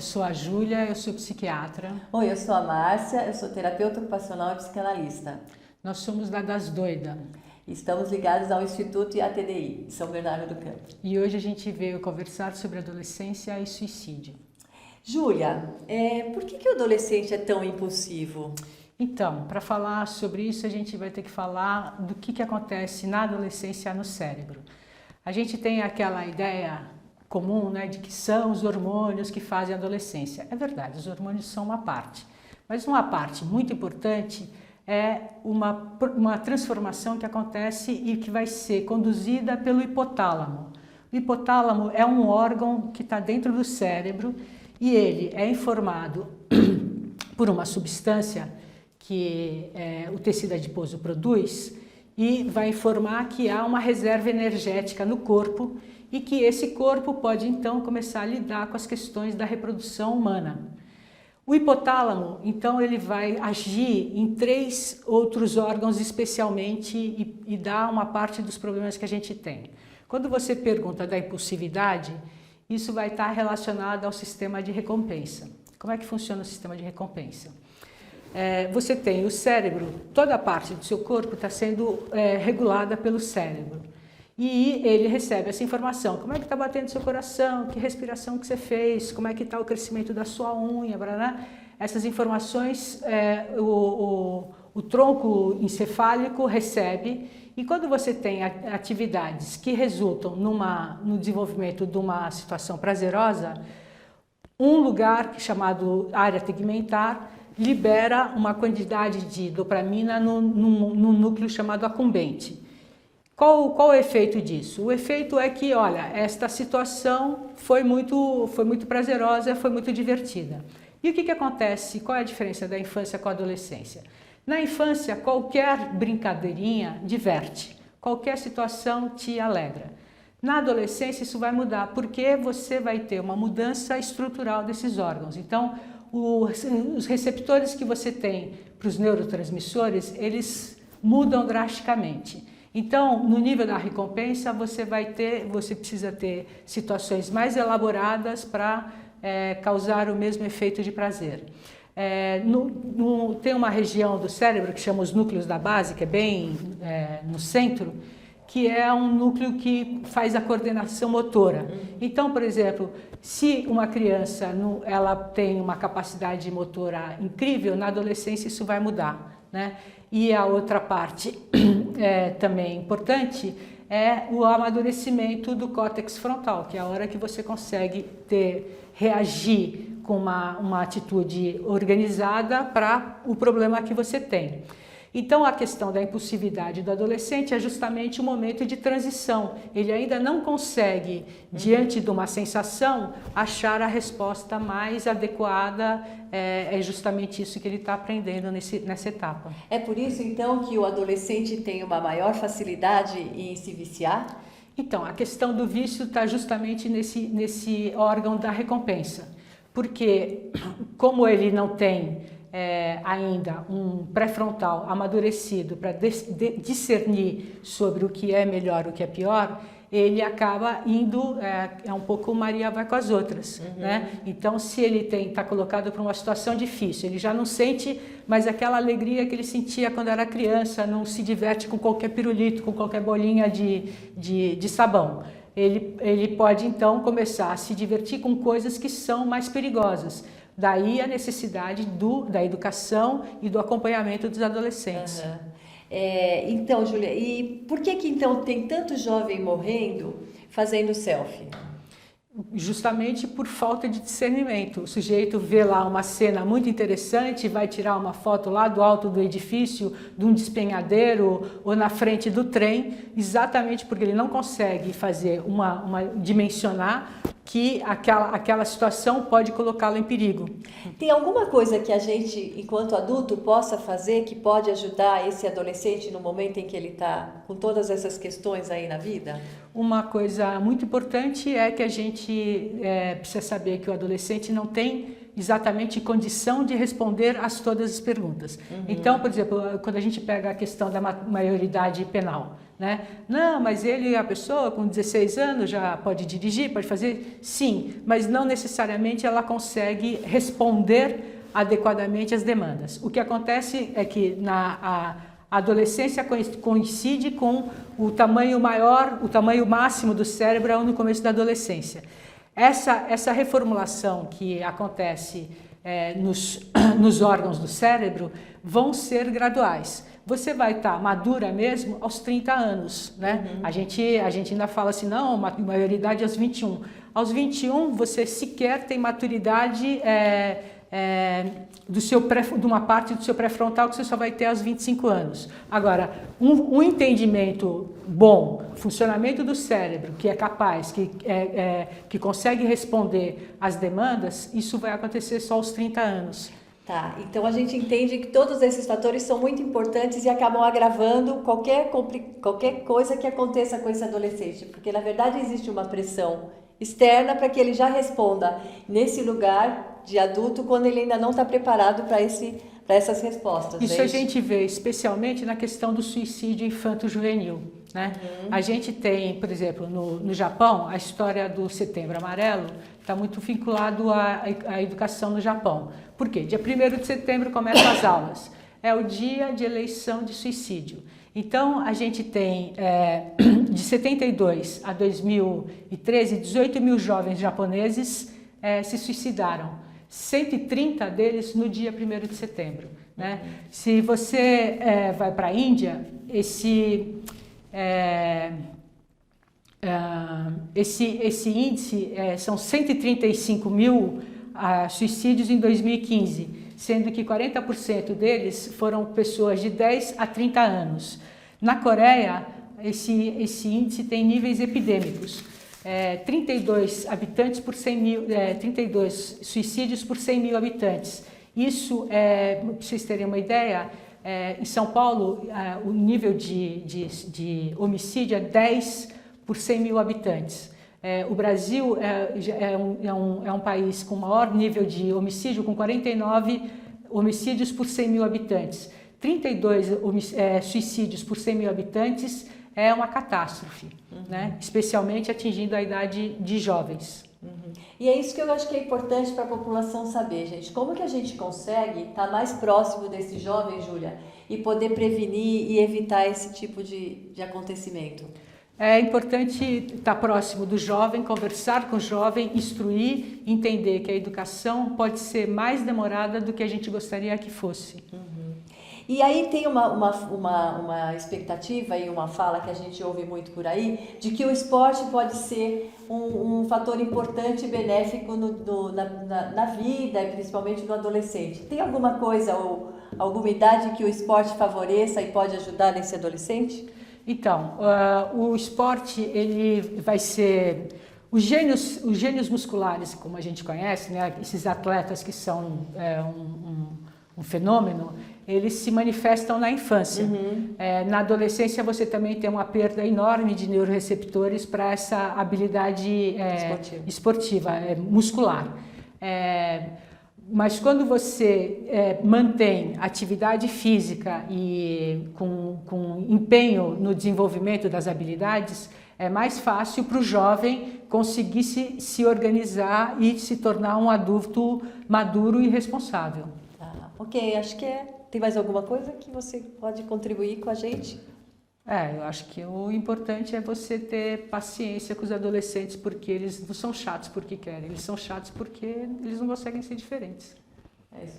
eu sou a Júlia, eu sou psiquiatra. Oi, eu sou a Márcia, eu sou terapeuta ocupacional e psicanalista. Nós somos da Das Doida. Estamos ligados ao Instituto IATDI, de São Bernardo do Campo. E hoje a gente veio conversar sobre adolescência e suicídio. Júlia, por que o adolescente é tão impulsivo? Então, para falar sobre isso, a gente vai ter que falar do que acontece na adolescência no cérebro. A gente tem aquela ideia comum, né, de que são os hormônios que fazem a adolescência. É verdade, os hormônios são uma parte. Mas uma parte muito importante é uma transformação que acontece e que vai ser conduzida pelo hipotálamo. O hipotálamo é um órgão que está dentro do cérebro e ele é informado por uma substância que o tecido adiposo produz e vai informar que há uma reserva energética no corpo e que esse corpo pode então começar a lidar com as questões da reprodução humana. O hipotálamo, então, ele vai agir em 3 outros órgãos especialmente e dar uma parte dos problemas que a gente tem. Quando você pergunta da impulsividade, isso vai estar relacionado ao sistema de recompensa. Como é que funciona o sistema de recompensa? Você tem o cérebro, toda a parte do seu corpo está sendo regulada pelo cérebro. E ele recebe essa informação, como é que está batendo seu coração, que respiração que você fez, como é que está o crescimento da sua unha, blá. Essas informações o tronco encefálico recebe e quando você tem atividades que resultam no desenvolvimento de uma situação prazerosa, um lugar chamado área tegmentar libera uma quantidade de dopamina no núcleo chamado acumbente. Qual o efeito disso? O efeito é que, olha, esta situação foi muito prazerosa, foi muito divertida. E o que acontece? Qual é a diferença da infância com a adolescência? Na infância, qualquer brincadeirinha diverte, qualquer situação te alegra. Na adolescência, isso vai mudar, porque você vai ter uma mudança estrutural desses órgãos. Então, os receptores que você tem para os neurotransmissores, eles mudam drasticamente. Então, no nível da recompensa, você precisa ter situações mais elaboradas para causar o mesmo efeito de prazer. Tem uma região do cérebro que chama os núcleos da base, que é bem no centro, que é um núcleo que faz a coordenação motora. Então, por exemplo, se uma criança ela tem uma capacidade motora incrível, na adolescência isso vai mudar, né? E a outra parte também importante é o amadurecimento do córtex frontal, que é a hora que você consegue reagir com uma atitude organizada para o problema que você tem. Então, a questão da impulsividade do adolescente é justamente o momento de transição. Ele ainda não consegue, diante de uma sensação, achar a resposta mais adequada. É justamente isso que ele está aprendendo nessa etapa. É por isso, então, que o adolescente tem uma maior facilidade em se viciar? Então, a questão do vício está justamente nesse órgão da recompensa. Porque, como ele não tem ainda um pré-frontal amadurecido para discernir sobre o que é melhor e o que é pior, ele acaba indo, um pouco Maria vai com as outras, né? Então, se ele está colocado para uma situação difícil, ele já não sente mais aquela alegria que ele sentia quando era criança, não se diverte com qualquer pirulito, com qualquer bolinha de sabão. Ele pode, então, começar a se divertir com coisas que são mais perigosas. Daí a necessidade da educação e do acompanhamento dos adolescentes. Então, Júlia, e por que então tem tanto jovem morrendo fazendo selfie? Justamente por falta de discernimento. O sujeito vê lá uma cena muito interessante, vai tirar uma foto lá do alto do edifício, de um despenhadeiro ou na frente do trem, exatamente porque ele não consegue fazer dimensionar que aquela situação pode colocá-lo em perigo. Tem alguma coisa que a gente, enquanto adulto, possa fazer que pode ajudar esse adolescente no momento em que ele está com todas essas questões aí na vida? Uma coisa muito importante é que a gente precisa saber que o adolescente não tem exatamente condição de responder a todas as perguntas. Então, por exemplo, quando a gente pega a questão da maioridade penal, né? Não, mas a pessoa com 16 anos já pode dirigir, pode fazer? Sim, mas não necessariamente ela consegue responder adequadamente às demandas. O que acontece é que a adolescência coincide com o tamanho maior, o tamanho máximo do cérebro no começo da adolescência. Essa reformulação que acontece nos órgãos do cérebro vão ser graduais. Você vai estar madura mesmo aos 30 anos, né? A gente ainda fala assim, não, maioridade aos 21. Aos 21 você sequer tem maturidade de uma parte do seu pré-frontal que você só vai ter aos 25 anos. Agora, um entendimento bom, funcionamento do cérebro, que é capaz, que consegue responder às demandas, isso vai acontecer só aos 30 anos. Tá, então a gente entende que todos esses fatores são muito importantes e acabam agravando qualquer coisa que aconteça com esse adolescente, porque na verdade existe uma pressão externa para que ele já responda nesse lugar de adulto quando ele ainda não está preparado para essas respostas. Isso a gente vê especialmente na questão do suicídio infanto-juvenil, né? A gente tem, por exemplo, no Japão, a história do Setembro Amarelo está muito vinculado à educação no Japão. Por quê? Dia 1º de setembro começam as aulas. É o dia de eleição de suicídio. Então, a gente tem, de 72 a 2013, 18 mil jovens japoneses se suicidaram. 130 deles no dia 1º de setembro. Né? Se você vai para a Índia, esse índice são 135 mil suicídios em 2015, sendo que 40% deles foram pessoas de 10 a 30 anos. Na Coreia, esse índice tem níveis epidêmicos. 32 habitantes por 100 mil, 32 suicídios por 100 mil habitantes. Isso, para vocês terem uma ideia, em São Paulo, o nível de homicídio é 10 por 100 mil habitantes. O Brasil é um país com maior nível de homicídio, com 49 homicídios por 100 mil habitantes. 32 suicídios por 100 mil habitantes é uma catástrofe, né? Especialmente atingindo a idade de jovens. E é isso que eu acho que é importante para a população saber, gente. Como que a gente consegue estar mais próximo desse jovem, Júlia, e poder prevenir e evitar esse tipo de acontecimento? É importante estar próximo do jovem, conversar com o jovem, instruir, entender que a educação pode ser mais demorada do que a gente gostaria que fosse. E aí tem uma expectativa e uma fala que a gente ouve muito por aí, de que o esporte pode ser um fator importante e benéfico na vida, principalmente no adolescente. Tem alguma coisa ou alguma idade que o esporte favoreça e pode ajudar nesse adolescente? Então, o esporte, ele vai ser... Os gênios musculares, como a gente conhece, né, esses atletas que são um fenômeno, eles se manifestam na infância. Na adolescência você também tem uma perda enorme de neuroreceptores para essa habilidade esportiva, muscular. Mas quando você mantém atividade física e com empenho no desenvolvimento das habilidades, é mais fácil para o jovem conseguir se organizar e se tornar um adulto maduro e responsável. Ok, acho que Tem mais alguma coisa que você pode contribuir com a gente? Eu acho que o importante é você ter paciência com os adolescentes, porque eles não são chatos porque querem, eles são chatos porque eles não conseguem ser diferentes. É isso daí.